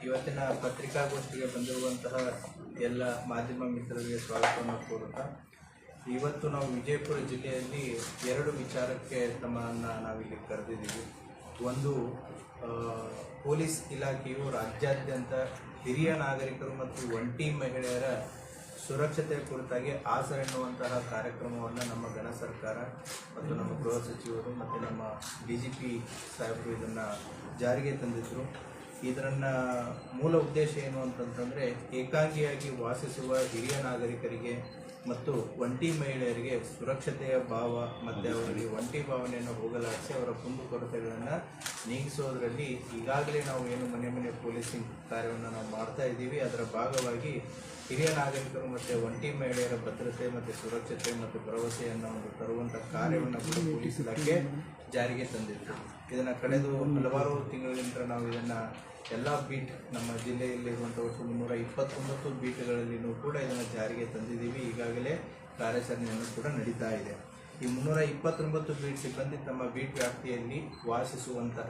ಇವತ್ತಿನ ಪತ್ರಿಕಾಗೋಷ್ಠಿಗೆ ಬಂದಿರುವಂತಹ ಎಲ್ಲ ಮಾಧ್ಯಮ ಮಿತ್ರರಿಗೆ ಸ್ವಾಗತವನ್ನು ಕೋರುತ್ತಾ, ಇವತ್ತು ನಾವು ವಿಜಯಪುರ ಜಿಲ್ಲೆಯಲ್ಲಿ ಎರಡು ವಿಚಾರಕ್ಕೆ ತಮ್ಮನ್ನು ನಾವಿಲ್ಲಿ ಕರೆದಿದ್ದೀವಿ. ಒಂದು, ಪೊಲೀಸ್ ಇಲಾಖೆಯು ರಾಜ್ಯಾದ್ಯಂತ ಹಿರಿಯ ನಾಗರಿಕರು ಮತ್ತು ಒಂಟಿ ಮಹಿಳೆಯರ ಸುರಕ್ಷತೆಯ ಕುರಿತಾಗಿ ಆಸರೆ ಎನ್ನುವಂತಹ ಕಾರ್ಯಕ್ರಮವನ್ನು ನಮ್ಮ ಗಣ ಸರ್ಕಾರ ಮತ್ತು ನಮ್ಮ ಗೃಹ ಸಚಿವರು ಮತ್ತು ನಮ್ಮ DGP ಸಾಹೇಬರು ಇದನ್ನು ಜಾರಿಗೆ ತಂದಿದ್ದರು. ಇದರನ್ನು ಮೂಲ ಉದ್ದೇಶ ಏನು ಅಂತಂತಂದರೆ, ಏಕಾಂಗಿಯಾಗಿ ವಾಸಿಸುವ ಹಿರಿಯ ನಾಗರಿಕರಿಗೆ ಮತ್ತು ಒಂಟಿ ಮಹಿಳೆಯರಿಗೆ ಸುರಕ್ಷತೆಯ ಭಾವ ಮತ್ತು ಅವರಿಗೆ ಒಂಟಿ ಭಾವನೆಯನ್ನು ಹೋಗಲಾಡಿಸಿ ಅವರ ಕುಂದುಕೊರತೆಗಳನ್ನು ನೀಗಿಸೋದರಲ್ಲಿ ಈಗಾಗಲೇ ನಾವು ಏನು ಮನೆ ಮನೆ ಪೊಲೀಸಿಂಗ್ ಕಾರ್ಯವನ್ನು ನಾವು ಮಾಡ್ತಾ ಇದ್ದೀವಿ. ಅದರ ಭಾಗವಾಗಿ ಹಿರಿಯ ನಾಗರಿಕರು ಮತ್ತು ಒಂಟಿ ಮಹಿಳೆಯರ ಭದ್ರತೆ ಮತ್ತು ಸುರಕ್ಷತೆ ಮತ್ತು ಭರವಸೆಯನ್ನು ತರುವಂಥ ಕಾರ್ಯವನ್ನು ಕೂಡ ಪೊಲೀಸ್ ಇಲಾಖೆ ಜಾರಿಗೆ ತಂದಿತ್ತು. ಇದನ್ನು ಕಳೆದ ಹಲವಾರು ತಿಂಗಳಿಂದ ನಾವು ಇದನ್ನು ಎಲ್ಲ ಬೀಟ್ ನಮ್ಮ ಜಿಲ್ಲೆಯಲ್ಲಿರುವಂಥ ಒಟ್ಟು 329 ಬೀಟ್ಗಳಲ್ಲಿಯೂ ಕೂಡ ಇದನ್ನು ಜಾರಿಗೆ ತಂದಿದ್ದೀವಿ. ಈಗಾಗಲೇ ಕಾರ್ಯಾಚರಣೆಯನ್ನು ಕೂಡ ನಡೀತಾ ಇದೆ. ಈ 329 ಬೀಟ್ ಸಿಬ್ಬಂದಿ ತಮ್ಮ ಬೀಟ್ ವ್ಯಾಪ್ತಿಯಲ್ಲಿ ವಾಸಿಸುವಂತಹ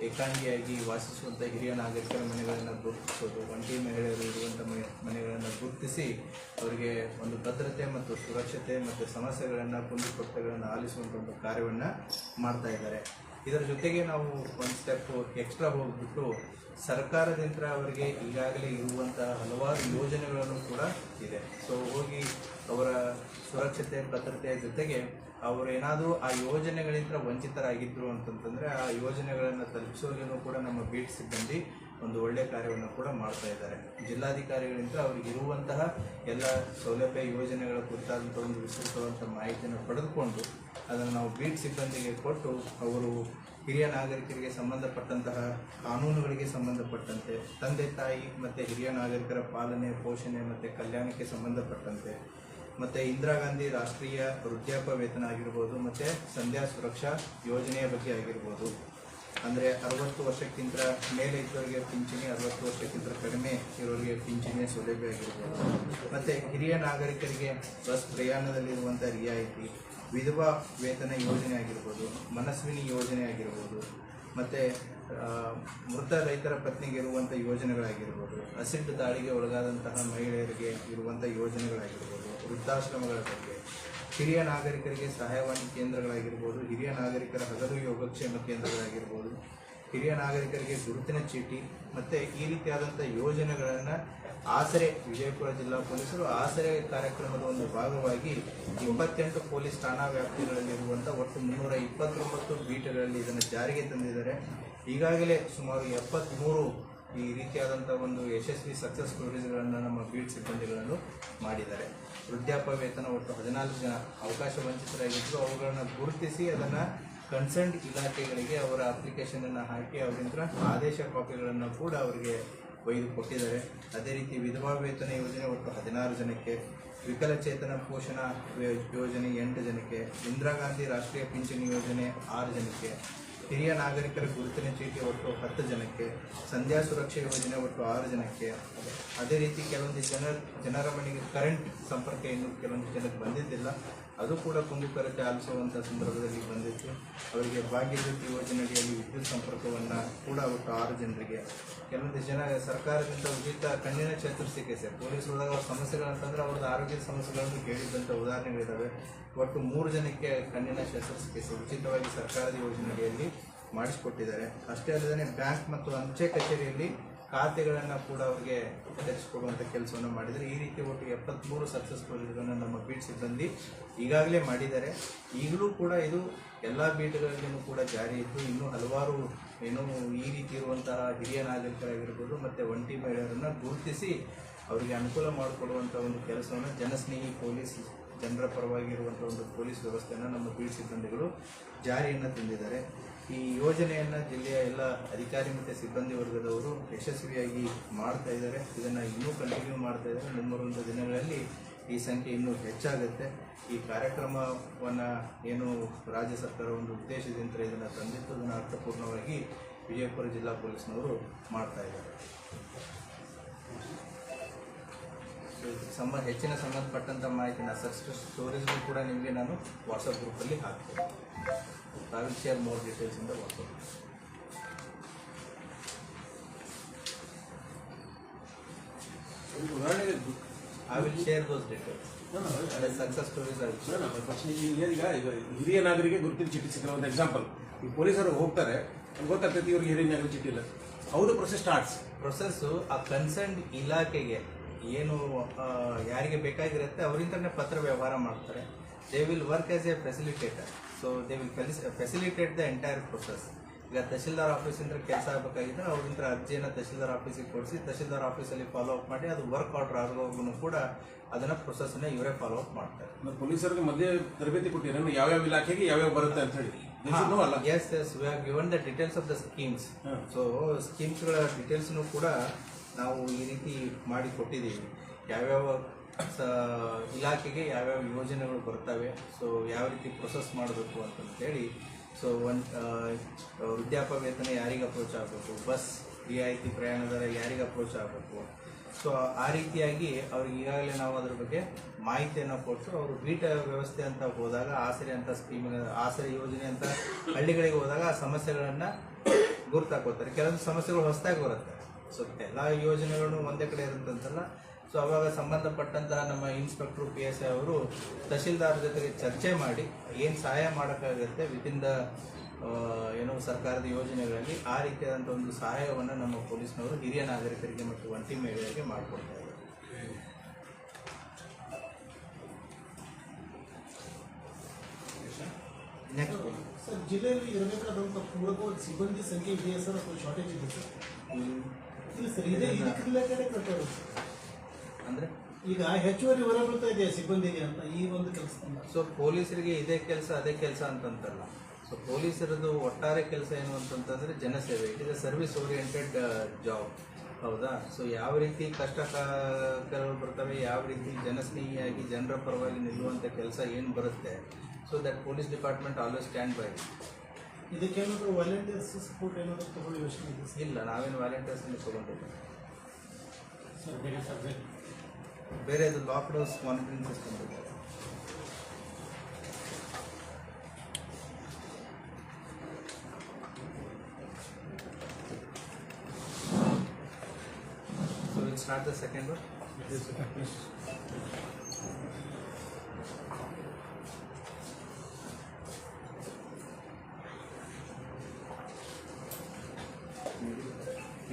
ಏಕಾಂಗಿಯಾಗಿ ವಾಸಿಸುವಂಥ ಹಿರಿಯ ನಾಗರಿಕರ ಮನೆಗಳನ್ನು ಗುರುತಿಸೋದು, ಒಂಟಿ ಮಹಿಳೆಯರು ಇರುವಂಥ ಮನೆಗಳನ್ನು ಗುರುತಿಸಿ ಅವರಿಗೆ ಒಂದು ಭದ್ರತೆ ಮತ್ತು ಸುರಕ್ಷತೆ ಮತ್ತು ಸಮಸ್ಯೆಗಳನ್ನು ಕುಂದುಕೊರತೆಗಳನ್ನು ಆಲಿಸುವಂಥ ಒಂದು ಕಾರ್ಯವನ್ನು ಮಾಡ್ತಾ ಇದ್ದಾರೆ. ಇದರ ಜೊತೆಗೆ ನಾವು ಒಂದು ಸ್ಟೆಪ್ ಎಕ್ಸ್ಟ್ರಾ ಹೋಗ್ಬಿಟ್ಟು ಸರ್ಕಾರದಿಂದ ಅವರಿಗೆ ಈಗಾಗಲೇ ಇರುವಂತಹ ಹಲವಾರು ಯೋಜನೆಗಳನ್ನು ಕೂಡ ಇದೆ. ಹೋಗಿ ಅವರ ಸುರಕ್ಷತೆ ಭದ್ರತೆಯ ಜೊತೆಗೆ ಅವರೇನಾದರೂ ಆ ಯೋಜನೆಗಳಿಂದ ವಂಚಿತರಾಗಿದ್ದರು ಅಂತಂತಂದರೆ ಆ ಯೋಜನೆಗಳನ್ನು ತಲುಪಿಸೋದನ್ನು ಕೂಡ ನಮ್ಮ ಬೀಟ್ ಸಿಬ್ಬಂದಿ ಒಂದು ಒಳ್ಳೆಯ ಕಾರ್ಯವನ್ನು ಕೂಡ ಮಾಡ್ತಾ ಇದ್ದಾರೆ. ಜಿಲ್ಲಾಧಿಕಾರಿಗಳಿಂದ ಅವರಿಗೆ ಇರುವಂತಹ ಎಲ್ಲ ಸೌಲಭ್ಯ ಯೋಜನೆಗಳ ಕುರಿತಾದಂಥ ಒಂದು ವಿಸ್ತೃತವಾದಂಥ ಮಾಹಿತಿಯನ್ನು ಪಡೆದುಕೊಂಡು ಅದನ್ನು ನಾವು ಬೀಟ್ ಸಿಬ್ಬಂದಿಗೆ ಕೊಟ್ಟು ಅವರು ಹಿರಿಯ ನಾಗರಿಕರಿಗೆ ಸಂಬಂಧಪಟ್ಟಂತಹ ಕಾನೂನುಗಳಿಗೆ ಸಂಬಂಧಪಟ್ಟಂತೆ, ತಂದೆ ತಾಯಿ ಮತ್ತು ಹಿರಿಯ ನಾಗರಿಕರ ಪಾಲನೆ ಪೋಷಣೆ ಮತ್ತು ಕಲ್ಯಾಣಕ್ಕೆ ಸಂಬಂಧಪಟ್ಟಂತೆ, ಮತ್ತು ಇಂದಿರಾ ಗಾಂಧಿ ರಾಷ್ಟ್ರೀಯ ವೃದ್ಧಾಪ್ಯ ವೇತನ ಆಗಿರ್ಬೋದು ಮತ್ತು ಸಂಧ್ಯಾ ಸುರಕ್ಷಾ ಯೋಜನೆಯ ಬಗ್ಗೆ ಆಗಿರ್ಬೋದು, ಅಂದರೆ 60 ವರ್ಷಕ್ಕಿಂತ ಮೇಲೆ ಇದ್ದವರಿಗೆ ಪಿಂಚಣಿ, 60 ವರ್ಷಕ್ಕಿಂತ ಕಡಿಮೆ ಇರೋರಿಗೆ ಪಿಂಚಣಿಯ ಸೌಲಭ್ಯ ಆಗಿರ್ಬೋದು, ಮತ್ತು ಹಿರಿಯ ನಾಗರಿಕರಿಗೆ ಬಸ್ ಪ್ರಯಾಣದಲ್ಲಿರುವಂಥ ರಿಯಾಯಿತಿ, ವಿಧವಾ ವೇತನ ಯೋಜನೆ ಆಗಿರ್ಬೋದು, ಮನಸ್ವಿನಿ ಯೋಜನೆ ಆಗಿರ್ಬೋದು, ಮತ್ತು ಮೃತ ರೈತರ ಪತ್ನಿಗೆ ಇರುವಂಥ ಯೋಜನೆಗಳಾಗಿರ್ಬೋದು, ಅಸಿಡ್ ದಾಳಿಗೆ ಒಳಗಾದಂತಹ ಮಹಿಳೆಯರಿಗೆ ಇರುವಂಥ ಯೋಜನೆಗಳಾಗಿರ್ಬೋದು, ವೃದ್ಧಾಶ್ರಮಗಳ ಬಗ್ಗೆ, ಹಿರಿಯ ನಾಗರಿಕರಿಗೆ ಸಹಾಯವಾಣಿ ಕೇಂದ್ರಗಳಾಗಿರ್ಬೋದು, ಹಿರಿಯ ನಾಗರಿಕರ ಹಗಲು ಯೋಗಕ್ಷೇಮ ಕೇಂದ್ರಗಳಾಗಿರ್ಬೋದು, ಹಿರಿಯ ನಾಗರಿಕರಿಗೆ ಗುರುತಿನ ಚೀಟಿ ಮತ್ತು ಈ ರೀತಿಯಾದಂಥ ಯೋಜನೆಗಳನ್ನು ಆಸರೆ ವಿಜಯಪುರ ಜಿಲ್ಲಾ ಪೊಲೀಸರು ಆಸರೆ ಕಾರ್ಯಕ್ರಮದ ಒಂದು ಭಾಗವಾಗಿ 28 ಪೊಲೀಸ್ ಠಾಣಾ ವ್ಯಾಪ್ತಿಗಳಲ್ಲಿರುವಂಥ ಒಟ್ಟು 329 ಬೀಟ್ಗಳಲ್ಲಿ ಇದನ್ನು ಜಾರಿಗೆ ತಂದಿದ್ದಾರೆ. ಈಗಾಗಲೇ ಸುಮಾರು 73 ಈ ರೀತಿಯಾದಂಥ ಒಂದು ಯಶಸ್ವಿ ಸಕ್ಸಸ್ ಸ್ಟೋರೀಸ್ಗಳನ್ನು ನಮ್ಮ ಬೀಟ್ ಸಿಬ್ಬಂದಿಗಳನ್ನು ಮಾಡಿದ್ದಾರೆ. ವೃದ್ಧಾಪ್ಯ ವೇತನ ಒಟ್ಟು 14 ಜನ ಅವಕಾಶ ವಂಚಿತರಾಗಿದ್ದರು. ಅವುಗಳನ್ನು ಗುರುತಿಸಿ ಅದನ್ನು ಕನ್ಸರ್ನ್ಡ್ ಇಲಾಖೆಗಳಿಗೆ ಅವರ ಅಪ್ಲಿಕೇಶನನ್ನು ಹಾಕಿ ಅವರಿಂದ ಆದೇಶ ಕಾಪಿಗಳನ್ನು ಕೂಡ ಅವರಿಗೆ ಒಯ್ದು ಕೊಟ್ಟಿದ್ದಾರೆ. ಅದೇ ರೀತಿ ವಿಧವಾ ವೇತನ ಯೋಜನೆ ಒಟ್ಟು 16 ಜನಕ್ಕೆ, ವಿಕಲಚೇತನ ಪೋಷಣಾ ಯೋಜನೆ 8 ಜನಕ್ಕೆ, ಇಂದಿರಾ ಗಾಂಧಿ ರಾಷ್ಟ್ರೀಯ ಪಿಂಚಣಿ ಯೋಜನೆ 6 ಜನಕ್ಕೆ, ಹಿರಿಯ ನಾಗರಿಕರ ಗುರುತಿನ ಚೀಟಿ ಒಟ್ಟು 10 ಜನಕ್ಕೆ, ಸಂಧ್ಯಾ ಸುರಕ್ಷಾ ಯೋಜನೆ ಒಟ್ಟು 6 ಜನಕ್ಕೆ. ಅದೇ ರೀತಿ ಕೆಲವೊಂದು ಜನರ ಮನೆಗೆ ಕರೆಂಟ್ ಸಂಪರ್ಕ ಇನ್ನೂ ಕೆಲವೊಂದು ಜನಕ್ಕೆ ಬಂದಿದ್ದಿಲ್ಲ, ಅದು ಕೂಡ ಕುಂದುಕೊರತೆ ಆಲಿಸುವಂಥ ಸಂದರ್ಭದಲ್ಲಿ ಬಂದಿತ್ತು. ಅವರಿಗೆ ಭಾಗ್ಯಜ್ಯೋತಿ ಯೋಜನೆಯಲ್ಲಿ ವಿದ್ಯುತ್ ಸಂಪರ್ಕವನ್ನು ಕೂಡ ಒಟ್ಟು 6 ಜನರಿಗೆ. ಕೆಲವೊಂದು ಜನ ಸರ್ಕಾರದಿಂದ ಉಚಿತ ಕಣ್ಣಿನ ಶಸ್ತ್ರಚಿಕಿತ್ಸೆ, ಪೊಲೀಸ್ ಹೋದಾಗ ಅವ್ರ ಸಮಸ್ಯೆಗಳಂತಂದರೆ ಅವ್ರದ್ದು ಆರೋಗ್ಯದ ಸಮಸ್ಯೆಗಳನ್ನು ಕೇಳಿದ್ದಂಥ ಉದಾಹರಣೆಗಳಿದ್ದಾವೆ. ಒಟ್ಟು 3 ಜನಕ್ಕೆ ಕಣ್ಣಿನ ಶಸ್ತ್ರಚಿಕಿತ್ಸೆ ಉಚಿತವಾಗಿ ಸರ್ಕಾರದ ಯೋಜನೆಯಲ್ಲಿ ಮಾಡಿಸಿಕೊಟ್ಟಿದ್ದಾರೆ. ಅಷ್ಟೇ ಅಲ್ಲದೆ ಬ್ಯಾಂಕ್ ಮತ್ತು ಅಂಚೆ ಕಚೇರಿಯಲ್ಲಿ ಖಾತೆಗಳನ್ನು ಕೂಡ ಅವರಿಗೆ ತೆರೆಸಿಕೊಡುವಂಥ ಕೆಲಸವನ್ನು ಮಾಡಿದರೆ. ಈ ರೀತಿ ಒಟ್ಟು 73 ಸಕ್ಸಸ್ ಸ್ಟೋರೀಸ್ಗಳನ್ನು ನಮ್ಮ ಬೀಟ್ ಸಿಬ್ಬಂದಿ ಈಗಾಗಲೇ ಮಾಡಿದ್ದಾರೆ. ಈಗಲೂ ಕೂಡ ಇದು ಎಲ್ಲ ಬೀಟ್ಗಳಲ್ಲಿಯೂ ಕೂಡ ಜಾರಿ ಇದ್ದು ಇನ್ನೂ ಹಲವಾರು ಈ ರೀತಿ ಇರುವಂತಹ ಹಿರಿಯ ನಾಗರಿಕರಾಗಿರ್ಬೋದು ಮತ್ತು ಒಂಟಿ ಮಹಿಳೆಯರನ್ನು ಗುರುತಿಸಿ ಅವರಿಗೆ ಅನುಕೂಲ ಮಾಡಿಕೊಡುವಂಥ ಒಂದು ಕೆಲಸವನ್ನು ಜನಸ್ನೇಹಿ ಪೊಲೀಸ್, ಜನರ ಪರವಾಗಿ ಇರುವಂಥ ಒಂದು ಪೊಲೀಸ್ ವ್ಯವಸ್ಥೆಯನ್ನು ನಮ್ಮ ಬೀಟ್ ಸಿಬ್ಬಂದಿಗಳು ಜಾರಿಯನ್ನು ತಂದಿದ್ದಾರೆ. ಈ ಯೋಜನೆಯನ್ನು ಜಿಲ್ಲೆಯ ಎಲ್ಲ ಅಧಿಕಾರಿ ಮತ್ತು ಸಿಬ್ಬಂದಿ ವರ್ಗದವರು ಯಶಸ್ವಿಯಾಗಿ ಮಾಡ್ತಾ ಇದ್ದಾರೆ. ಇದನ್ನು ಇನ್ನೂ ಕಂಟಿನ್ಯೂ ಮಾಡ್ತಾ ಇದ್ದಾರೆ. ಮುಂಬರುವ ದಿನಗಳಲ್ಲಿ ಈ ಸಂಖ್ಯೆ ಇನ್ನೂ ಹೆಚ್ಚಾಗುತ್ತೆ. ಈ ಕಾರ್ಯಕ್ರಮವನ್ನು ಏನು ರಾಜ್ಯ ಸರ್ಕಾರ ಒಂದು ಉದ್ದೇಶದಿಂದ ಇದನ್ನು ತಂದಿತ್ತು, ಅದನ್ನು ಅರ್ಥಪೂರ್ಣವಾಗಿ ವಿಜಯಪುರ ಜಿಲ್ಲಾ ಪೊಲೀಸ್ನವರು ಮಾಡ್ತಾ ಇದ್ದಾರೆ. ಹೆಚ್ಚಿನ ಸಂಬಂಧಪಟ್ಟಂಥ ಮಾಹಿತಿನ ಸಕ್ಸಸ್ ಸ್ಟೋರೀಸ್ಗೂ ಕೂಡ ನಿಮಗೆ ನಾನು ವಾಟ್ಸಪ್ ಗ್ರೂಪಲ್ಲಿ ಹಾಕ್ತೀನಿ. I will share more details in the WhatsApp. ಉದಾಹರಣೆಗೆ I will share those details. The success stories I will share. ಈಗ ಹಿರಿಯ ನಾಗರಿಗೆ ಗುರುತಿನ ಚೀಟಿ ಸಿಗಲ್ಲ. ಒಂದು ಎಕ್ಸಾಂಪಲ್, ಈ ಪೊಲೀಸರು ಹೋಗ್ತಾರೆ, ಗೊತ್ತಾಗ್ತೈತಿ ಇವ್ರಿಗೆ ಹಿರಿಯ ನಾಗರಿಕ ಚೀಟಿ ಇಲ್ಲ. ಹೌದು ಪ್ರೊಸೆಸ್ ಸ್ಟಾರ್ಟ್ಸ್. ಪ್ರೊಸೆಸ್ಸು ಆ ಕನ್ಸರ್ನ್ ಇಲಾಖೆಗೆ ಏನು ಯಾರಿಗೆ ಬೇಕಾಗಿರುತ್ತೆ ಅವರಿಂದನೇ ಪತ್ರ ವ್ಯವಹಾರ ಮಾಡ್ತಾರೆ. They will work as A facilitator. So they will facilitate the entire process. ಈಗ ತಹಶೀಲ್ದಾರ್ ಆಫೀಸಿಂದ ಕೆಲಸ ಆಗಬೇಕಾಗಿದ್ದರೆ ಅವರಿಂದ ಅರ್ಜಿಯನ್ನು ತಹಶೀಲ್ದಾರ್ ಆಫೀಸಿಗೆ ಕೊಡಿಸಿ ತಹಶೀಲ್ದಾರ್ ಆಫೀಸಲ್ಲಿ ಫಾಲೋ ಅಪ್ ಮಾಡಿ ಅದು ವರ್ಕ್ ಆರ್ಡರ್ ಆಗೋಗೂ ಕೂಡ ಅದನ್ನು ಪ್ರೊಸೆಸ್ನ ಇವರೇ ಫಾಲೋ ಅಪ್ ಮಾಡ್ತಾರೆ. ಪೊಲೀಸರಿಗೆ ಮಧ್ಯೆ ತರಬೇತಿ ಕೊಟ್ಟಿರೋ ಯಾವ್ಯಾವ ಇಲಾಖೆಗೆ ಯಾವ್ಯಾವ ಬರುತ್ತೆ ಅಂತ ಹೇಳಿ ಅಲ್ಲ? Yes we have given the details of the schemes. So ಸ್ಕೀಮ್ಸ್ಗಳ ಡೀಟೇಲ್ಸ್ನು ಕೂಡ ನಾವು ಈ ರೀತಿ ಮಾಡಿ ಕೊಟ್ಟಿದ್ದೀವಿ. ಯಾವ್ಯಾವ ಇಲಾಖೆಗೆ ಯಾವ್ಯಾವ ಯೋಜನೆಗಳು ಬರ್ತವೆ, ಸೊ ಯಾವ ರೀತಿ ಪ್ರೊಸೆಸ್ ಮಾಡಬೇಕು ಅಂತಂತೇಳಿ. ಸೊ ವೃದ್ಧಾಪ್ಯ ವೇತನ ಯಾರಿಗೆ ಅಪ್ರೋಚ್ ಆಗಬೇಕು, ಬಸ್ ರಿಯಾಯಿತಿ ಪ್ರಯಾಣ ದರ ಯಾರಿಗೆ ಅಪ್ರೋಚ್ ಆಗಬೇಕು. ಸೊ ಆ ರೀತಿಯಾಗಿ ಅವ್ರಿಗೆ ಈಗಾಗಲೇ ನಾವು ಅದ್ರ ಬಗ್ಗೆ ಮಾಹಿತಿಯನ್ನು ಕೊಟ್ಟು ಅವರು ಬೀಟ ವ್ಯವಸ್ಥೆ ಅಂತ ಹೋದಾಗ, ಆಸರೆ ಅಂತ ಸ್ಕೀಮಿನ ಆಸರೆ ಯೋಜನೆ ಅಂತ ಹಳ್ಳಿಗಳಿಗೆ ಹೋದಾಗ ಆ ಸಮಸ್ಯೆಗಳನ್ನು ಗುರ್ತಾಕೋತಾರೆ. ಕೆಲವೊಂದು ಸಮಸ್ಯೆಗಳು ಹೊಸದಾಗಿ ಬರುತ್ತೆ. ಸೊ ಎಲ್ಲ ಯೋಜನೆಗಳನ್ನು ಒಂದೇ ಕಡೆ ಇರುತ್ತಂತಲ್ಲ. ಸೊ ಅವಾಗ ಸಂಬಂಧಪಟ್ಟಂತಹ ನಮ್ಮ ಇನ್ಸ್ಪೆಕ್ಟ್ರು PSI ಅವರು ತಹಶೀಲ್ದಾರ್ ಜೊತೆಗೆ ಚರ್ಚೆ ಮಾಡಿ ಏನು ಸಹಾಯ ಮಾಡೋಕ್ಕಾಗುತ್ತೆ ವಿತಿನ್ ದ ಏನೋ ಸರ್ಕಾರದ ಯೋಜನೆಗಳಲ್ಲಿ ಆ ರೀತಿಯಾದಂಥ ಒಂದು ಸಹಾಯವನ್ನು ನಮ್ಮ ಪೊಲೀಸ್ನವರು ಹಿರಿಯ ನಾಗರಿಕರಿಗೆ ಮತ್ತು ಒಂಟಿ ಮಹಿಳೆಯರಿಗೆ ಮಾಡಿಕೊಡ್ತಾ ಇದ್ದಾರೆ. ನೆಕ್ಸ್ಟ್ ಸರ್, ಜಿಲ್ಲೆಯಲ್ಲಿ ಇರಬೇಕಾದಂಥ ಮೂಲಭೂತ ಸಿಬ್ಬಂದಿ ಸಂಖ್ಯೆ ಇದೆಯಾ ಸರ್ ಅಥವಾ ಶಾರ್ಟೇಜ್ ಇದೆ ಸರ್? ಇಲ್ಲ ಸರ್, ಇದೇ ಇದಕ್ಕೆ ಕಟ್ಟೋದು ಅಂದರೆ ಈಗ ಹೆಚ್ಚುವರಿ ಹೊರ ಬೀಳ್ತಾ ಇದೆಯಾ ಸಿಬ್ಬಂದಿಗೆ ಅಂತ ಈ ಒಂದು ಕೆಲಸ. ಸೊ ಪೊಲೀಸರಿಗೆ ಇದೇ ಕೆಲಸ ಅದೇ ಕೆಲಸ ಅಂತಂತಲ್ಲ. ಸೊ ಪೊಲೀಸರದು ಒಟ್ಟಾರೆ ಕೆಲಸ ಏನು ಅಂತಂತಂದರೆ ಜನಸೇವೆ. It is a service oriented job. ಹೌದಾ? ಸೊ ಯಾವ ರೀತಿ ಕಷ್ಟಗಳು ಬರ್ತವೆ, ಯಾವ ರೀತಿ ಜನಸ್ನೇಹಿಯಾಗಿ ಜನರ ಪರವಾಗಿ ನಿಲ್ಲುವಂಥ ಕೆಲಸ ಏನು ಬರುತ್ತೆ, so that police department always stand by. ಇದಕ್ಕೇನಾದರೂ ವಾಲಂಟಿಯರ್ಸ್ ಸಪೋರ್ಟ್ ಏನಾದರೂ ತಗೊಳ್ಳಿ ಯೋಚನೆ ಇದೆ? ಇಲ್ಲ, ನಾವೇನು ವಾಲಂಟಿಯರ್ಸನ್ನು ತೊಗೊಂಡಿಲ್ಲ ಸರ್. ಬೇರೆ ಸಬ್ಜೆಕ್ಟ್ ಬೇರೆದು ಲಾಕ್ಡೌನ್ ಮಾನಿಟರಿಂಗ್ ಸಿಸ್ಟಮ್ ಇದೆ. So we'll start the second one.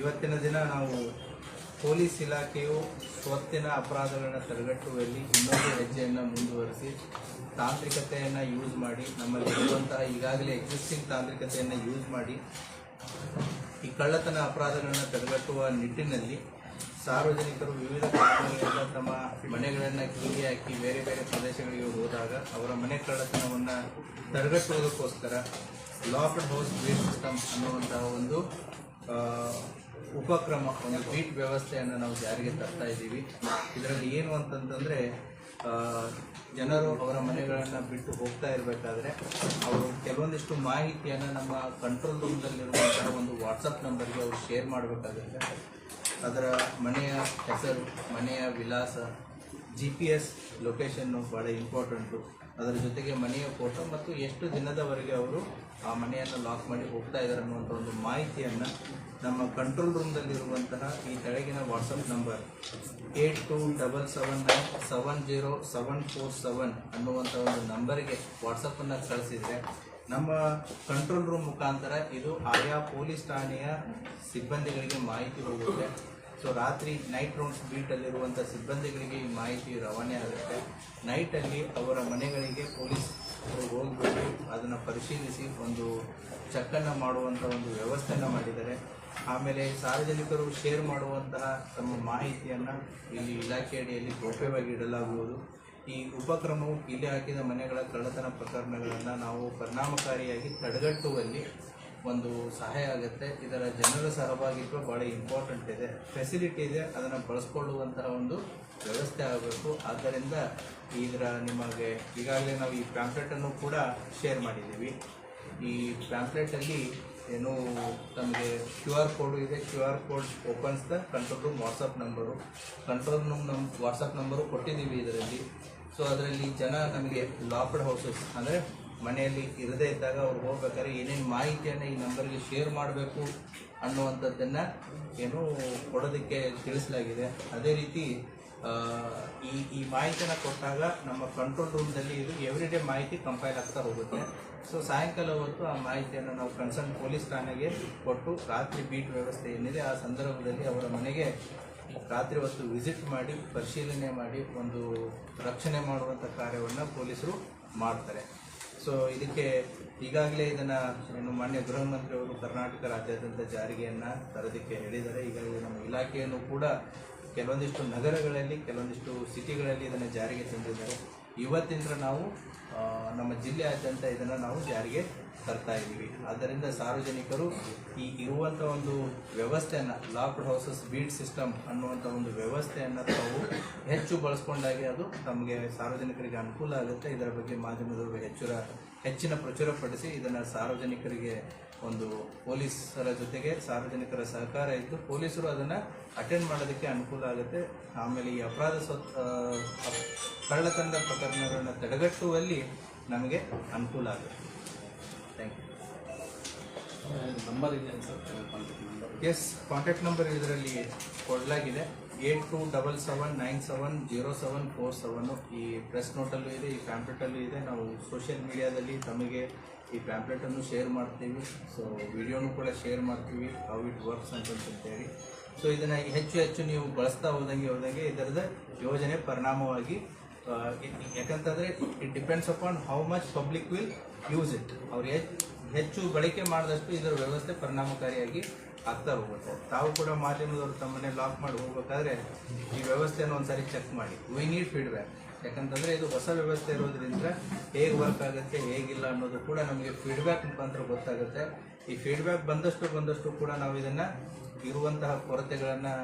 ಇವತ್ತಿನ ದಿನ ನಾವು ಪೊಲೀಸ್ ಇಲಾಖೆಯು ಸ್ವತ್ತಿನ ಅಪರಾಧಗಳನ್ನು ತಡೆಗಟ್ಟುವಲ್ಲಿ ಇನ್ನೊಂದು ಹೆಜ್ಜೆಯನ್ನು ಮುಂದುವರಿಸಿ ತಾಂತ್ರಿಕತೆಯನ್ನು ಯೂಸ್ ಮಾಡಿ, ನಮ್ಮಲ್ಲಿ ಇರುವಂತಹ ಈಗಾಗಲೇ ಎಕ್ಸಿಸ್ಟಿಂಗ್ ತಾಂತ್ರಿಕತೆಯನ್ನು ಯೂಸ್ ಮಾಡಿ ಈ ಕಳ್ಳತನ ಅಪರಾಧಗಳನ್ನು ತಡೆಗಟ್ಟುವ ನಿಟ್ಟಿನಲ್ಲಿ ಸಾರ್ವಜನಿಕರು ವಿವಿಧ ಕಾರಣಗಳಿಂದ ತಮ್ಮ ಮನೆಗಳನ್ನು ಕೀಲಿ ಹಾಕಿ ಬೇರೆ ಬೇರೆ ಪ್ರದೇಶಗಳಿಗೆ ಹೋದಾಗ ಅವರ ಮನೆ ಕಳ್ಳತನವನ್ನು ತಡೆಗಟ್ಟುವುದಕ್ಕೋಸ್ಕರ ಲಾಕ್ಡ್ ಹೌಸ್ ಬೀಟ್ ಸಿಸ್ಟಮ್ ಅನ್ನುವಂತಹ ಒಂದು ಉಪಕ್ರಮ, ಒಂದು ಬೀಟ್ ವ್ಯವಸ್ಥೆಯನ್ನು ನಾವು ಜಾರಿಗೆ ತರ್ತಾ ಇದ್ದೀವಿ. ಇದರಲ್ಲಿ ಏನು ಅಂತಂತಂದರೆ ಜನರು ಅವರ ಮನೆಗಳನ್ನು ಬಿಟ್ಟು ಹೋಗ್ತಾ ಇರಬೇಕಾದ್ರೆ ಅವರು ಕೆಲವೊಂದಿಷ್ಟು ಮಾಹಿತಿಯನ್ನು ನಮ್ಮ ಕಂಟ್ರೋಲ್ ರೂಮ್ದಲ್ಲಿರುವಂತಹ ಒಂದು ವಾಟ್ಸಪ್ ನಂಬರ್ಗೆ ಅವರು ಶೇರ್ ಮಾಡಬೇಕಾಗುತ್ತೆ. ಅದರ ಮನೆಯ ಹೆಸರು, ಮನೆಯ ವಿಳಾಸ, GPS ಲೊಕೇಶನ್ನು ಭಾಳ ಇಂಪಾರ್ಟೆಂಟು. ಅದರ ಜೊತೆಗೆ ಮನೆಯ ಫೋಟೋ ಮತ್ತು ಎಷ್ಟು ದಿನದವರೆಗೆ ಅವರು ಆ ಮನೆಯನ್ನು ಲಾಕ್ ಮಾಡಿ ಹೋಗ್ತಾ ಇದ್ದಾರೆ ಅನ್ನುವಂಥ ಒಂದು ಮಾಹಿತಿಯನ್ನು ನಮ್ಮ ಕಂಟ್ರೋಲ್ ರೂಮ್ದಲ್ಲಿರುವಂತಹ ಈ ಕೆಳಗಿನ ವಾಟ್ಸಪ್ ನಂಬರ್ 8277970747 ಅನ್ನುವಂಥ ಒಂದು ನಂಬರಿಗೆ ವಾಟ್ಸಪ್ಪನ್ನು ಕಳಿಸಿದರೆ ನಮ್ಮ ಕಂಟ್ರೋಲ್ ರೂಮ್ ಮುಖಾಂತರ ಇದು ಆಯಾ ಪೊಲೀಸ್ ಠಾಣೆಯ ಸಿಬ್ಬಂದಿಗಳಿಗೆ ಮಾಹಿತಿ ಹೋಗುತ್ತೆ. ಸೊ ರಾತ್ರಿ ನೈಟ್ ರೌಂಡ್ಸ್ ಬೀಟಲ್ಲಿರುವಂಥ ಸಿಬ್ಬಂದಿಗಳಿಗೆ ಈ ಮಾಹಿತಿ ರವಾನೆ ಆಗುತ್ತೆ. ನೈಟಲ್ಲಿ ಅವರ ಮನೆಗಳಿಗೆ ಪೊಲೀಸ್ ಹೋಗ್ಬಿಟ್ಟು ಅದನ್ನು ಪರಿಶೀಲಿಸಿ ಒಂದು ಚೆಕ್ಕನ್ನು ಮಾಡುವಂಥ ಒಂದು ವ್ಯವಸ್ಥೆಯನ್ನು ಮಾಡಿದ್ದಾರೆ. ಆಮೇಲೆ ಸಾರ್ವಜನಿಕರು ಶೇರ್ ಮಾಡುವಂತಹ ತಮ್ಮ ಮಾಹಿತಿಯನ್ನು ಇಲ್ಲಿ ಇಲಾಖೆ ಅಡಿಯಲ್ಲಿ ಗೌಪ್ಯವಾಗಿ ಇಡಲಾಗುವುದು. ಈ ಉಪಕ್ರಮವು ಕೀಲಿ ಹಾಕಿದ ಮನೆಗಳ ಕಳ್ಳತನ ಪ್ರಕರಣಗಳನ್ನು ನಾವು ಪರಿಣಾಮಕಾರಿಯಾಗಿ ತಡೆಗಟ್ಟುವಲ್ಲಿ ಒಂದು ಸಹಾಯ ಆಗುತ್ತೆ. ಇದರ ಜನರ ಸಹಭಾಗಿತ್ವ ಭಾಳ ಇಂಪಾರ್ಟೆಂಟ್ ಇದೆ, ಫೆಸಿಲಿಟಿ ಇದೆ, ಅದನ್ನು ಬಳಸ್ಕೊಳ್ಳುವಂತಹ ಒಂದು ವ್ಯವಸ್ಥೆ ಆಗಬೇಕು. ಆದ್ದರಿಂದ ಇದರ ನಿಮಗೆ ಈಗಾಗಲೇ ನಾವು ಈ ಪ್ಯಾಂಪ್ಲೆಟನ್ನು ಕೂಡ ಶೇರ್ ಮಾಡಿದ್ದೀವಿ. ಈ ಪ್ಯಾಂಪ್ಲೆಟಲ್ಲಿ ಏನು ತಮಗೆ QR ಕೋಡು ಇದೆ. QR code opens the control room WhatsApp number. Control room WhatsApp number ಕೊಟ್ಟಿದ್ದೀವಿ ಇದರಲ್ಲಿ. ಸೊ ಅದರಲ್ಲಿ ಜನ ನಮಗೆ ಲಾಕ್ಡ್ ಹೌಸಸ್ ಅಂದರೆ ಮನೆಯಲ್ಲಿ ಇರದೇ ಇದ್ದಾಗ ಅವ್ರು ಹೋಗ್ಬೇಕಾದ್ರೆ ಏನೇನು ಮಾಹಿತಿಯನ್ನು ಈ ನಂಬರ್ಗೆ ಶೇರ್ ಮಾಡಬೇಕು ಅನ್ನುವಂಥದ್ದನ್ನು ಏನು ಕೊಡೋದಕ್ಕೆ ತಿಳಿಸಲಾಗಿದೆ. ಅದೇ ರೀತಿ ಈ ಮಾಹಿತಿಯನ್ನು ಕೊಟ್ಟಾಗ ನಮ್ಮ ಕಂಟ್ರೋಲ್ ರೂಮ್ನಲ್ಲಿ ಇದು ಎವ್ರಿಡೇ ಮಾಹಿತಿ ಕಂಪೈಲ್ ಆಗ್ತಾ ಹೋಗುತ್ತೆ. ಸೊ ಸಾಯಂಕಾಲ ಹೊತ್ತು ಆ ಮಾಹಿತಿಯನ್ನು ನಾವು ಕನ್ಸರ್ನ್ ಪೊಲೀಸ್ ಠಾಣೆಗೆ ಕೊಟ್ಟು ರಾತ್ರಿ ಬೀಟ್ ವ್ಯವಸ್ಥೆ ಏನಿದೆ ಆ ಸಂದರ್ಭದಲ್ಲಿ ಅವರ ಮನೆಗೆ ರಾತ್ರಿ ಹೊತ್ತು ವಿಸಿಟ್ ಮಾಡಿ ಪರಿಶೀಲನೆ ಮಾಡಿ ಒಂದು ರಕ್ಷಣೆ ಮಾಡುವಂಥ ಕಾರ್ಯವನ್ನು ಪೊಲೀಸರು ಮಾಡ್ತಾರೆ. ಸೊ ಇದಕ್ಕೆ ಈಗಾಗಲೇ ಇದನ್ನು ಏನು ಮಾನ್ಯ ಗೃಹ ಮಂತ್ರಿಯವರು ಕರ್ನಾಟಕ ರಾಜ್ಯಾದ್ಯಂತ ಜಾರಿಗೆಯನ್ನು ತರೋದಕ್ಕೆ ಹೇಳಿದ್ದಾರೆ. ಈಗಾಗಲೇ ನಮ್ಮ ಇಲಾಖೆಯನ್ನು ಕೂಡ ಕೆಲವೊಂದಿಷ್ಟು ನಗರಗಳಲ್ಲಿ ಕೆಲವೊಂದಿಷ್ಟು ಸಿಟಿಗಳಲ್ಲಿ ಇದನ್ನು ಜಾರಿಗೆ ತಂದಿದ್ದಾರೆ. ಇವತ್ತಿಂದ ನಾವು ನಮ್ಮ ಜಿಲ್ಲೆಯಾದ್ಯಂತ ಇದನ್ನು ನಾವು ಜಾರಿಗೆ ತರ್ತಾ ಇದ್ದೀವಿ. ಆದ್ದರಿಂದ ಸಾರ್ವಜನಿಕರು ಈ ಇರುವಂಥ ಒಂದು ವ್ಯವಸ್ಥೆಯನ್ನು ಲಾಕ್ಡ್ ಹೌಸಸ್ ಬೀಟ್ ಸಿಸ್ಟಮ್ ಅನ್ನುವಂಥ ಒಂದು ವ್ಯವಸ್ಥೆಯನ್ನು ತಾವು ಹೆಚ್ಚು ಬಳಸ್ಕೊಂಡಾಗೆ ಅದು ತಮಗೆ ಸಾರ್ವಜನಿಕರಿಗೆ ಅನುಕೂಲ ಆಗುತ್ತೆ. ಇದರ ಬಗ್ಗೆ ಮಾಧ್ಯಮದವರು ಹೆಚ್ಚಿನ ಪ್ರಚುರಪಡಿಸಿ ಇದನ್ನು ಸಾರ್ವಜನಿಕರಿಗೆ ಒಂದು ಪೊಲೀಸರ ಜೊತೆಗೆ ಸಾರ್ವಜನಿಕರ ಸಹಕಾರ ಇದ್ದು ಪೊಲೀಸರು ಅದನ್ನು ಅಟೆಂಡ್ ಮಾಡೋದಕ್ಕೆ ಅನುಕೂಲ ಆಗುತ್ತೆ. ಆಮೇಲೆ ಈ ಅಪರಾಧ ಕಳ್ಳತನದ ಪ್ರಕರಣಗಳನ್ನು ತಡೆಗಟ್ಟುವಲ್ಲಿ ನಮಗೆ ಅನುಕೂಲ ಆಗುತ್ತೆ. Thank you. Yes, contact number ಇದರಲ್ಲಿ ಕೊಡಲಾಗಿದೆ 8277970747. ಈ ಪ್ರೆಸ್ ನೋಟಲ್ಲೂ ಇದೆ, ಈ ಪ್ಯಾಂಪ್ಲೆಟಲ್ಲೂ ಇದೆ. ನಾವು ಸೋಷಿಯಲ್ ಮೀಡಿಯಾದಲ್ಲಿ ತಮಗೆ ಈ ಪ್ಯಾಂಪ್ಲೆಟನ್ನು ಶೇರ್ ಮಾಡ್ತೀವಿ. ಸೊ ವಿಡಿಯೋನು ಕೂಡ ಶೇರ್ ಮಾಡ್ತೀವಿ, ಹೌ ಇಟ್ ವರ್ಕ್ಸ್ ಅಂತಂತೇಳಿ. ಸೊ ಇದನ್ನು ಹೆಚ್ಚು ನೀವು ಬಳಸ್ತಾ ಹೋದಂಗೆ ಇದರದ ಯೋಜನೆ ಪರಿಣಾಮವಾಗಿ ಯಾಕಂತಂದರೆ it depends upon how much public will use it. ಅವ್ರು ಹೆಚ್ಚು ಬಳಕೆ ಮಾಡಿದಷ್ಟು ಇದರ ವ್ಯವಸ್ಥೆ ಪರಿಣಾಮಕಾರಿಯಾಗಿ ಆಗ್ತಾ ಹೋಗುತ್ತೆ. ತಾವು ಕೂಡ ಮಾಧ್ಯಮದವರು ತಮ್ಮನ್ನೇ ಲಾಕ್ ಮಾಡಿ ಹೋಗ್ಬೇಕಾದ್ರೆ ಈ ವ್ಯವಸ್ಥೆಯನ್ನು ಒಂದ್ಸರಿ ಚೆಕ್ ಮಾಡಿ. We need feedback. ಯಾಕಂತಂದರೆ ಇದು ಹೊಸ ವ್ಯವಸ್ಥೆ ಇರೋದ್ರಿಂದ ಹೇಗೆ ವರ್ಕ್ ಆಗುತ್ತೆ ಹೇಗಿಲ್ಲ ಅನ್ನೋದು ಕೂಡ ನಮಗೆ ಫೀಡ್ಬ್ಯಾಕ್ ಮುಖಾಂತರ ಗೊತ್ತಾಗುತ್ತೆ. ಈ ಫೀಡ್ಬ್ಯಾಕ್ ಬಂದಷ್ಟು ಕೂಡ ನಾವು ಇದನ್ನು ಇರುವಂತಹ ಕೊರತೆಗಳನ್ನು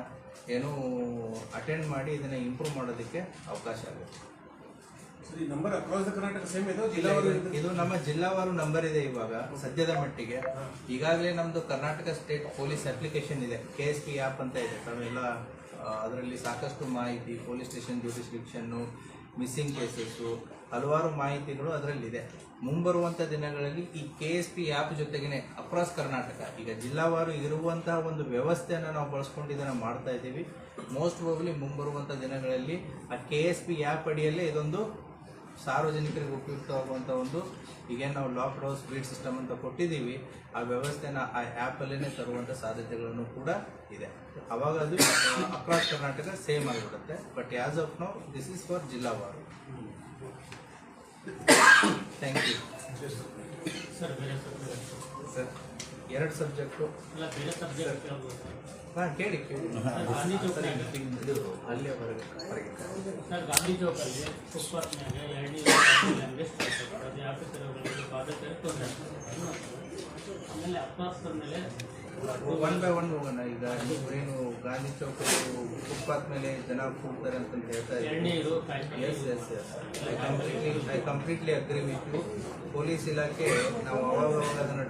ಅಟೆಂಡ್ ಮಾಡಿ ಇದನ್ನು ಇಂಪ್ರೂವ್ ಮಾಡೋದಕ್ಕೆ ಅವಕಾಶ ಆಗುತ್ತೆ. Number across the Karnataka same ಇದೆ, ಇದು ನಮ್ಮ ಜಿಲ್ಲಾವಾರು ನಂಬರ್ ಇದೆ. ಇವಾಗ ಸದ್ಯದ ಮಟ್ಟಿಗೆ ಈಗಾಗಲೇ ನಮ್ಮದು ಕರ್ನಾಟಕ ಸ್ಟೇಟ್ ಪೊಲೀಸ್ ಅಪ್ಲಿಕೇಶನ್ ಇದೆ, KSP ಆ್ಯಪ್ ಅಂತ ಇದೆ. ತಾವೆಲ್ಲ ಅದರಲ್ಲಿ ಸಾಕಷ್ಟು ಮಾಹಿತಿ, ಪೊಲೀಸ್ ಸ್ಟೇಷನ್ ಜ್ಯೂರಿಸ್ಡಿಕ್ಷನ್ನು, ಮಿಸ್ಸಿಂಗ್ ಕೇಸಸ್ಸು, ಹಲವಾರು ಮಾಹಿತಿಗಳು ಅದರಲ್ಲಿದೆ. ಮುಂಬರುವಂಥ ದಿನಗಳಲ್ಲಿ ಈ KSP ಆ್ಯಪ್ ಜೊತೆಗೇ ಅಕ್ರಾಸ್ ಕರ್ನಾಟಕ ಈಗ ಜಿಲ್ಲಾವಾರು ಇರುವಂತಹ ಒಂದು ವ್ಯವಸ್ಥೆಯನ್ನು ನಾವು ಬಳಸ್ಕೊಂಡು ಇದನ್ನು ಮಾಡ್ತಾ ಇದ್ದೀವಿ. ಮೋಸ್ಟ್ ಪ್ರಾಬಬ್ಲಿ ಮುಂಬರುವಂಥ ದಿನಗಳಲ್ಲಿ ಆ KSP ಆ್ಯಪ್ ಅಡಿಯಲ್ಲೇ ಇದೊಂದು ಸಾರ್ವಜನಿಕರಿಗೆ ಉಪಯುಕ್ತವಾಗುವಂಥ ಒಂದು ಈಗೇನು ನಾವು ಲಾಕ್ಡ್ ಹೌಸ್ ಬೀಟ್ ಸಿಸ್ಟಮ್ ಅಂತ ಕೊಟ್ಟಿದ್ದೀವಿ, ಆ ವ್ಯವಸ್ಥೆನ ಆ ಆ್ಯಪಲ್ಲೇ ತರುವಂಥ ಸಾಧ್ಯತೆಗಳನ್ನು ಕೂಡ ಇದೆ. ಆವಾಗ ಅದು ಅಕ್ರಾಸ್ ಕರ್ನಾಟಕ ಸೇಮ್ ಆಗಿಬಿಡುತ್ತೆ. But as of now this is for ಜಿಲ್ಲಾವಾರು. Thank you sir. Sir, 2 subject ಹಾಂ ಕೇಳಿ ಅಲ್ಲೇ ಹೊರಗೆ ಸರ್, ಗಾಂಧಿ ಚೌಕಲ್ಲಿ ಫುಟ್ಪಾತ್ನಾಗ 2 ಆಫೀಸರ್ಗಳಿಗೆ ತೊಂದರೆ, ಆಮೇಲೆ ಅಕ್ರಾಸ್ ಮೇಲೆ 1 by 1 ಹೋಗೋಣ. ಈಗ ಏನು ಗಾಂಧಿ ಚೌಕ ಫುಟ್ಪಾತ್ ಮೇಲೆ ಜನ ಕೂಡ್ತಾರೆ ಅಂತ ಹೇಳ್ತಾ ಇದ್ದೀವಿ. Yes I completely agree with you. Police ಇಲಾಖೆ ನಾವು ಅವಾಗ ಅದನ್ನು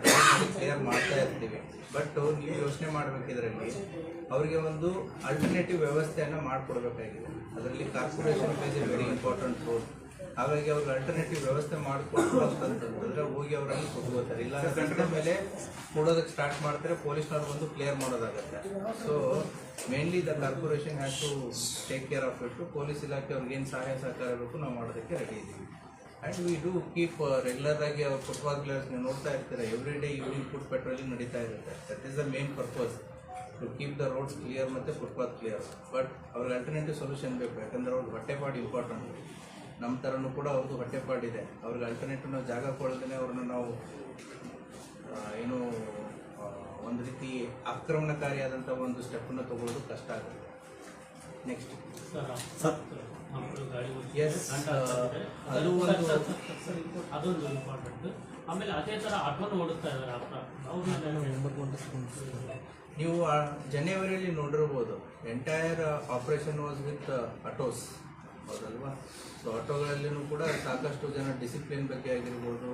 ಕ್ಲಿಯರ್ ಮಾಡ್ತಾ ಇರ್ತೀವಿ. ಬಟ್ ನೀವು ಯೋಚನೆ ಮಾಡಬೇಕು, ಇದರಲ್ಲಿ ಅವರಿಗೆ ಒಂದು ಅಲ್ಟರ್ನೇಟಿವ್ ವ್ಯವಸ್ಥೆಯನ್ನು ಮಾಡಿಕೊಡ್ಬೇಕಾಗಿದೆ. ಅದರಲ್ಲಿ corporation place A very important role. ಹಾಗಾಗಿ ಅವ್ರಿಗೆ ಅಲ್ಟರ್ನೇಟಿವ್ ವ್ಯವಸ್ಥೆ ಮಾಡಿಕೊಟ್ಟು ಅಂತಂತಂದ್ರೆ ಹೋಗಿ ಅವರಲ್ಲಿ ಕೊಟ್ಕೋತಾರೆ. ಇಲ್ಲ ಗಂಟೆ ಮೇಲೆ ಕೊಡೋದಕ್ಕೆ ಸ್ಟಾರ್ಟ್ ಮಾಡ್ತಾರೆ, ಪೊಲೀಸ್ನವ್ರು ಬಂದು ಕ್ಲಿಯರ್ ಮಾಡೋದಾಗುತ್ತೆ. So mainly the corporation has to take care of it. Police ಇಲಾಖೆ ಅವ್ರಿಗೆ ಏನು ಸಹಾಯ ಸಹಕಾರ ಬೇಕು ನಾವು ಮಾಡೋದಕ್ಕೆ ರೆಡಿ ಇದ್ದೀವಿ. And we do keep regular ಆಗಿ ಅವ್ರು ಫುಟ್ಪಾತ್ ಪ್ಲೇಯರ್ಸ್ ನೀವು ನೋಡ್ತಾ ಇರ್ತೀರ, every day evening foot patrolling ನಡೀತಾ ಇರುತ್ತೆ. That is the main purpose, to keep the roads clear ಮತ್ತು ಫುಟ್ಪಾತ್ ಕ್ಲಿಯರ್. ಬಟ್ ಅವ್ರಿಗೆ ಅಲ್ಟರ್ನೇಟಿವ್ ಸೊಲ್ಯೂಷನ್ ಬೇಕು. ಯಾಕಂದರೆ ಅವ್ರಿಗೆ ಹೊಟ್ಟೆಪಾಡು ಇಂಪಾರ್ಟೆಂಟ್. ನಮ್ಮ ಥರನೂ ಕೂಡ ಅವ್ರದ್ದು ಹೊಟ್ಟೆಪಾಡಿದೆ. ಅವ್ರಿಗೆ ಅಲ್ಟರ್ನೇಟಿವ್ ನಾವು ಜಾಗ ಕೊಡೋದೇ ಅವ್ರನ್ನ ನಾವು ಒಂದು ರೀತಿ ಆಕ್ರಮಣಕಾರಿಯಾದಂಥ ಒಂದು ಸ್ಟೆಪ್ಪನ್ನು ತಗೊಳ್ಳೋದು ಕಷ್ಟ ಆಗುತ್ತೆ. ನೆಕ್ಸ್ಟ್ ಎಸ್, ಅದೊಂದು ಇಂಪಾರ್ಟೆಂಟ್. ಆಮೇಲೆ ಅದೇ ಥರ ಆಟೋನ ಓಡಿಸ್ತಾ ಇದ್ದಾರೆ. ನೀವು ಜನವರಿಯಲ್ಲಿ ನೋಡಿರ್ಬೋದು, entire operation was with autos, ಹೌದಲ್ವಾ? ಸೊ ಆಟೋಗಳಲ್ಲಿನೂ ಕೂಡ ಸಾಕಷ್ಟು ಜನ ಡಿಸಿಪ್ಲಿನ್ ಬಗ್ಗೆ ಆಗಿರ್ಬೋದು,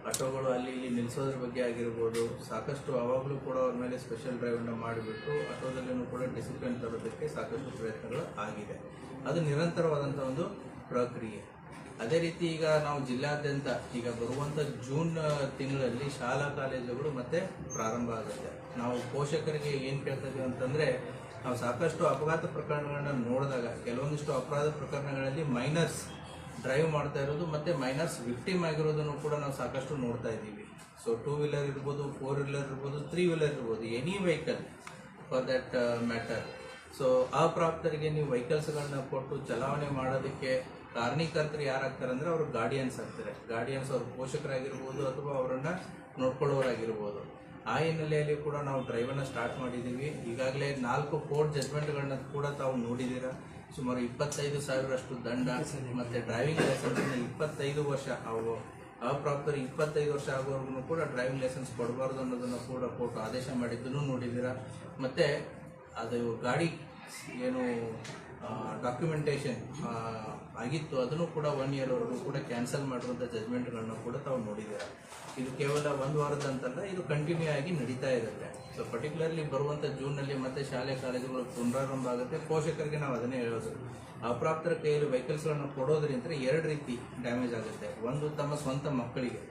ಆಟೋಗಳು ಅಲ್ಲಿ ಇಲ್ಲಿ ನಿಲ್ಲಿಸೋದ್ರ ಬಗ್ಗೆ ಆಗಿರ್ಬೋದು, ಸಾಕಷ್ಟು ಅವಾಗಲೂ ಕೂಡ ಅವ್ರ ಮೇಲೆ ಸ್ಪೆಷಲ್ ಡ್ರೈವನ್ನು ಮಾಡಿಬಿಟ್ಟು ಆಟೋದಲ್ಲಿನೂ ಕೂಡ ಡಿಸಿಪ್ಲಿನ್ ತರೋದಕ್ಕೆ ಸಾಕಷ್ಟು ಪ್ರಯತ್ನಗಳು ಆಗಿದೆ. ಅದು ನಿರಂತರವಾದಂಥ ಒಂದು ಪ್ರಕ್ರಿಯೆ. ಅದೇ ರೀತಿ ಈಗ ನಾವು ಜಿಲ್ಲಾದ್ಯಂತ ಈಗ ಬರುವಂಥ ಜೂನ್ ತಿಂಗಳಲ್ಲಿ ಶಾಲಾ ಕಾಲೇಜುಗಳು ಮತ್ತೆ ಪ್ರಾರಂಭ ಆಗುತ್ತೆ. ನಾವು ಪೋಷಕರಿಗೆ ಏನು ಕೇಳ್ತಾ ಇದೀವಿ ಅಂತಂದರೆ, ನಾವು ಸಾಕಷ್ಟು ಅಪಘಾತ ಪ್ರಕರಣಗಳನ್ನ ನೋಡಿದಾಗ ಕೆಲವೊಂದಿಷ್ಟು ಅಪರಾಧ ಪ್ರಕರಣಗಳಲ್ಲಿ ಮೈನರ್ಸ್ ಡ್ರೈವ್ ಮಾಡ್ತಾ ಇರೋದು ಮತ್ತು ಮೈನರ್ಸ್ ವಿಕ್ಟಿಮ್ ಆಗಿರೋದನ್ನು ಕೂಡ ನಾವು ಸಾಕಷ್ಟು ನೋಡ್ತಾ ಇದ್ದೀವಿ. ಸೊ 2 ವೀಲರ್ ಇರ್ಬೋದು, 4 ವೀಲರ್ ಇರ್ಬೋದು, 3 ವೀಲರ್ ಇರ್ಬೋದು, any vehicle for that matter. So ಅಪ್ರಾಪ್ತರಿಗೆ ನೀವು ವೆಹಿಕಲ್ಸ್ಗಳನ್ನ ಕೊಟ್ಟು ಚಲಾವಣೆ ಮಾಡೋದಕ್ಕೆ ಕಾರಣೀಕರ್ತರು ಯಾರಾಗ್ತಾರೆ ಅಂದರೆ ಅವರು ಗಾರ್ಡಿಯನ್ಸ್ ಆಗ್ತಾರೆ. ಗಾರ್ಡಿಯನ್ಸ್ ಅವ್ರ ಪೋಷಕರಾಗಿರ್ಬೋದು ಅಥವಾ ಅವರನ್ನು ನೋಡ್ಕೊಳ್ಳೋರಾಗಿರ್ಬೋದು. ಆ ಹಿನ್ನೆಲೆಯಲ್ಲಿ ಕೂಡ ನಾವು ಡ್ರೈವನ್ನ ಸ್ಟಾರ್ಟ್ ಮಾಡಿದ್ದೀವಿ. ಈಗಾಗಲೇ 4 ಕೋರ್ಟ್ ಜಡ್ಜ್ಮೆಂಟ್ಗಳನ್ನ ಕೂಡ ತಾವು ನೋಡಿದ್ದೀರಾ. ಸುಮಾರು 25,000 ದಂಡ ಮತ್ತು ಡ್ರೈವಿಂಗ್ ಲೈಸೆನ್ಸ್ನ 25 ವರ್ಷ ಅವು ಅಪ್ರಾಪ್ತರು 25 ವರ್ಷ ಆಗೋವರೆಗೂ ಕೂಡ ಡ್ರೈವಿಂಗ್ ಲೈಸೆನ್ಸ್ ಕೊಡಬಾರ್ದು ಅನ್ನೋದನ್ನು ಕೂಡ ಕೋರ್ಟ್ ಆದೇಶ ಮಾಡಿದ್ದನ್ನು ನೋಡಿದ್ದೀರಾ. ಮತ್ತು ಅದು ಗಾಡಿ ಏನು ಡಾಕ್ಯುಮೆಂಟೇಷನ್ ಆಗಿತ್ತು ಅದನ್ನು ಕೂಡ 1 ಇಯರ್ವರೆಗೂ ಕೂಡ ಕ್ಯಾನ್ಸಲ್ ಮಾಡುವಂಥ ಜಜ್ಮೆಂಟ್ಗಳನ್ನ ಕೂಡ ತಾವು ನೋಡಿದ್ದೀರಾ. ಇದು ಕೇವಲ 1 ವಾರದಂತಲ್ಲ, ಇದು ಕಂಟಿನ್ಯೂ ಆಗಿ ನಡೀತಾ ಇರುತ್ತೆ. ಸೊ ಪರ್ಟಿಕ್ಯುಲರ್ಲಿ ಬರುವಂಥ ಜೂನ್ನಲ್ಲಿ ಮತ್ತೆ ಶಾಲೆ ಕಾಲೇಜುಗಳು ಪುನರಾರಂಭ ಆಗುತ್ತೆ. ಪೋಷಕರಿಗೆ ನಾವು ಅದನ್ನೇ ಹೇಳೋದು, ಅಪ್ರಾಪ್ತರ ಕೈಯಲ್ಲಿ ವೆಹಿಕಲ್ಸ್ಗಳನ್ನು ಕೊಡೋದ್ರಿಂದ 2 ರೀತಿ ಡ್ಯಾಮೇಜ್ ಆಗುತ್ತೆ. ಒಂದು ತಮ್ಮ ಸ್ವಂತ ಮಕ್ಕಳಿಗೆ,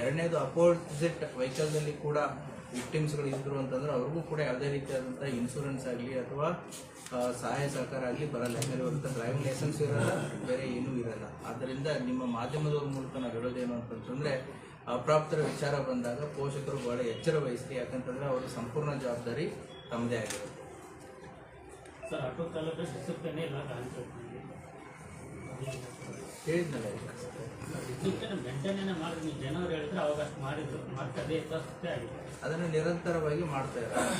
ಎರಡನೇದು ಅಪೋಸಿಟ್ ವೆಹಿಕಲ್ನಲ್ಲಿ ಕೂಡ ವಿಕ್ಟಿಮ್ಸ್ಗಳು ಇದ್ರು ಅಂತಂದ್ರೆ ಅವ್ರಿಗೂ ಕೂಡ ಯಾವುದೇ ರೀತಿಯಾದಂಥ ಇನ್ಶೂರೆನ್ಸ್ ಆಗಲಿ ಅಥವಾ ಸಹಾಯ ಸಹಕಾರ ಆಗಲಿ ಬರಲ್ಲ. ಯಾಕಂದರೆ ಇವತ್ತು ಡ್ರೈವಿಂಗ್ ಲೈಸೆನ್ಸ್ ಇರಲ್ಲ, ಬೇರೆ ಏನೂ ಇರಲ್ಲ. ಆದ್ದರಿಂದ ನಿಮ್ಮ ಮಾಧ್ಯಮದವ್ರ ಮೂಲಕ ನಾವು ಹೇಳೋದೇನು ಅಂತಂತಂದರೆ, ಅಪ್ರಾಪ್ತರ ವಿಚಾರ ಬಂದಾಗ ಪೋಷಕರು ಬಹಳ ಎಚ್ಚರ ವಹಿಸಲಿ. ಯಾಕಂತಂದರೆ ಅವರ ಸಂಪೂರ್ಣ ಜವಾಬ್ದಾರಿ ತಮ್ಮದೇ ಆಗಿರುತ್ತೆ. ಸರ್, ಆಟೋ ಚಾಲಕ ಡಿಸಿಪ್ಲಿನೇ ಇಲ್ಲ ಹೇಳಿದ್ನಲ್ಲ, ಡಿಸಿಪ್ಲಿನ್ ಮೇಂಟೈನ್ ಮಾಡಿದ್ರೆ ನೀವು ಜನರು ಹೇಳಿದ್ರೆ ಅವಾಗ ಅಷ್ಟು ಮಾಡಿದ್ರು ಮಾಡ್ತದೆ ತಪ್ಪೇ ಆಗಿದೆ. ಅದನ್ನು ನಿರಂತರವಾಗಿ ಮಾಡ್ತಾ ಇದ್ದಾರೆ.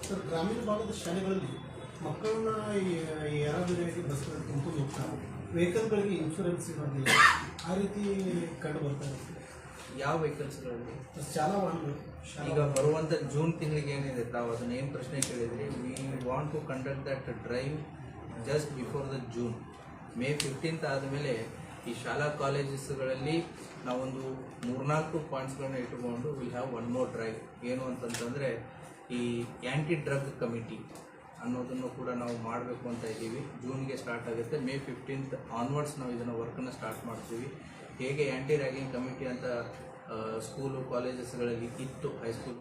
ಸರ್, ಗ್ರಾಮೀಣ ಭಾಗದ ಶಾಲೆಗಳಲ್ಲಿ ಮಕ್ಕಳನ್ನ ಯಾರಾದರೂ ಬಸ್ಗಳಲ್ಲಿ ತುಂಬಿಕೊಂಡು ಹೋಗ್ತಾರೆ, ವೆಹಿಕಲ್ಗಳಿಗೆ ಇನ್ಶೂರೆನ್ಸ್ ಇರೋದಿಲ್ಲ, ಆ ರೀತಿ ಕಂಡು ಬರ್ತಾರೆ. ಯಾವ ವೆಹಿಕಲ್ಸ್ಗಳಲ್ಲಿ? ಶಾಲಾ ವಾಹನಗಳು ಈಗ ಬರುವಂಥ ಜೂನ್ ತಿಂಗಳಿಗೆ ಏನಿದೆ, ತಾವು ಅದನ್ನ ಏನು ಪ್ರಶ್ನೆ ಕೇಳಿದ್ರಿ, we want to conduct that drive just before the June. May 15th ಆದಮೇಲೆ ಈ ಶಾಲಾ ಕಾಲೇಜಸ್ಗಳಲ್ಲಿ ನಾವೊಂದು 3-4 ಪಾಯಿಂಟ್ಸ್ಗಳನ್ನ ಇಟ್ಟುಕೊಂಡು ವಿಲ್ ಹ್ಯಾವ್ 1 more ಡ್ರೈವ್. ಏನು ಅಂತಂತಂದರೆ, ಈ ಆ್ಯಂಟಿ ಡ್ರಗ್ ಕಮಿಟಿ ಅನ್ನೋದನ್ನು ಕೂಡ ನಾವು ಮಾಡಬೇಕು ಅಂತ ಇದ್ದೀವಿ. ಜೂನ್ಗೆ ಸ್ಟಾರ್ಟ್ ಆಗುತ್ತೆ. ಮೇ 15th ಆನ್ವರ್ಡ್ಸ್ ನಾವು ಇದನ್ನು ವರ್ಕನ್ನು ಸ್ಟಾರ್ಟ್ ಮಾಡ್ತೀವಿ. ಹೇಗೆ ಆ್ಯಂಟಿ ರ್ಯಾಗಿಂಗ್ ಕಮಿಟಿ ಅಂತ ಸ್ಕೂಲು ಕಾಲೇಜಸ್ಗಳಲ್ಲಿ ಇತ್ತು, ಹೈಸ್ಕೂಲ್